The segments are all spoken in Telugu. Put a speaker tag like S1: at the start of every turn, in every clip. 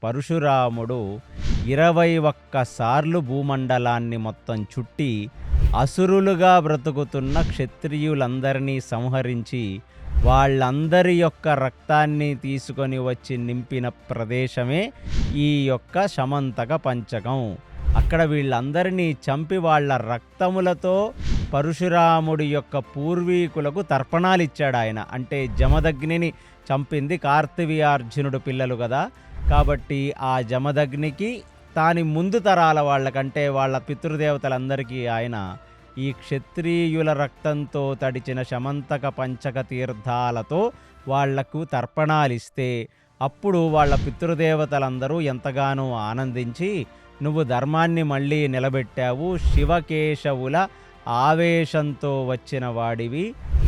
S1: పరశురాముడు 21 సార్లు భూమండలాన్ని మొత్తం చుట్టి అసురులుగా బ్రతుకుతున్న క్షత్రియులందరినీ సంహరించి వాళ్ళందరి యొక్క రక్తాన్ని తీసుకొని వచ్చి నింపిన ప్రదేశమే ఈ యొక్క శమంతక పంచకం. అక్కడ వీళ్ళందరినీ చంపి వాళ్ళ రక్తములతో పరశురాముడి యొక్క పూర్వీకులకు తర్పణాలిచ్చాడు ఆయన. అంటే జమదగ్నిని చంపింది కార్తవీయార్జునుడు పిల్లలు కదా, కాబట్టి ఆ జమదగ్నికి దాని ముందు తరాల వాళ్ళకంటే వాళ్ళ పితృదేవతలందరికీ ఆయన ఈ క్షత్రియుల రక్తంతో తడిచిన శమంతక పంచక తీర్థాలతో వాళ్లకు తర్పణాలిస్తే అప్పుడు వాళ్ళ పితృదేవతలందరూ ఎంతగానో ఆనందించి, నువ్వు ధర్మాన్ని మళ్ళీ నిలబెట్టావు, శివకేశవుల ఆవేశంతో వచ్చిన వాడివి,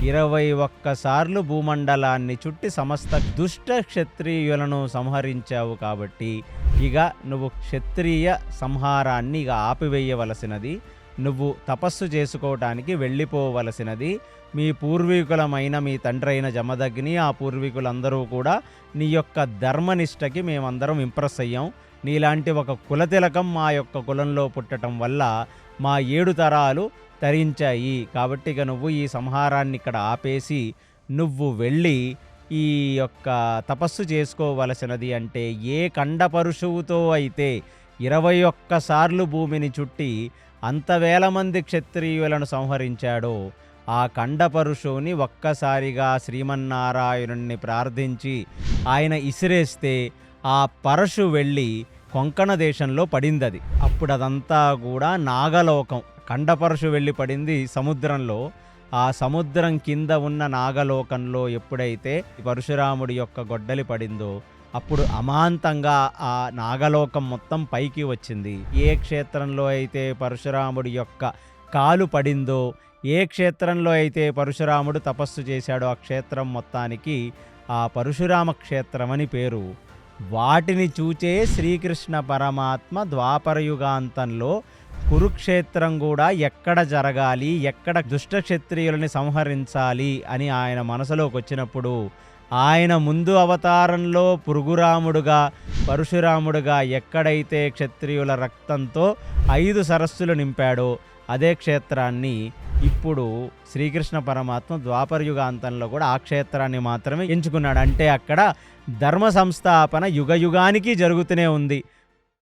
S1: 21 సార్లు భూమండలాన్ని చుట్టి సమస్త దుష్ట క్షత్రియులను సంహరించావు, కాబట్టి ఇక నువ్వు క్షత్రియ సంహారాన్ని ఇక ఆపివేయవలసినది, నువ్వు తపస్సు చేసుకోవటానికి వెళ్ళిపోవలసినది. మీ పూర్వీకులమైన మీ తండ్రి అయిన జమదగ్ని ఆ పూర్వీకులందరూ కూడా నీ యొక్క ధర్మనిష్టకి మేమందరం ఇంప్రెస్ అయ్యాం. నీలాంటి ఒక కులతిలకం మా యొక్క కులంలో పుట్టడం వల్ల మా 7 తరాలు తరించాయి. కాబట్టి ఇక నువ్వు ఈ సంహారాన్ని ఇక్కడ ఆపేసి నువ్వు వెళ్ళి ఈ యొక్క తపస్సు చేసుకోవలసినది. అంటే ఏ కండపరుశువుతో అయితే 21 సార్లు భూమిని చుట్టి అంత వేల మంది క్షత్రియులను సంహరించాడో ఆ కండపరుశువుని ఒక్కసారిగా శ్రీమన్నారాయణుణ్ణి ప్రార్థించి ఆయన ఇసిరేస్తే ఆ పరశు వెళ్ళి కొంకణ దేశంలో పడిందది. అప్పుడు అదంతా కూడా నాగలోకం. కండపరశు వెళ్ళి పడింది సముద్రంలో. ఆ సముద్రం కింద ఉన్న నాగలోకంలో ఎప్పుడైతే పరశురాముడి యొక్క గొడ్డలి పడిందో అప్పుడు అమాంతంగా ఆ నాగలోకం మొత్తం పైకి వచ్చింది. ఏ క్షేత్రంలో అయితే పరశురాముడి యొక్క కాలు పడిందో, ఏ క్షేత్రంలో అయితే పరశురాముడు తపస్సు చేశాడో ఆ క్షేత్రం మొత్తానికి ఆ పరశురామ క్షేత్రం అని పేరు. వాటిని చూచే శ్రీకృష్ణ పరమాత్మ ద్వాపరయుగాంతంలో కురుక్షేత్రం కూడా ఎక్కడ జరగాలి, ఎక్కడ దుష్ట క్షత్రియులని సంహరించాలి అని ఆయన మనసులోకి వచ్చినప్పుడు ఆయన ముందు అవతారంలో పురుగురాముడుగా పరశురాముడుగా ఎక్కడైతే క్షత్రియుల రక్తంతో 5 సరస్సులు నింపాడో అదే క్షేత్రాన్ని ఇప్పుడు శ్రీకృష్ణ పరమాత్మ ద్వాపరయుగాంతంలో కూడా ఆ క్షేత్రాన్ని మాత్రమే ఎంచుకున్నాడు. అంటే అక్కడ ధర్మ సంస్థాపన యుగయుగానికి జరుగుతూనే ఉంది.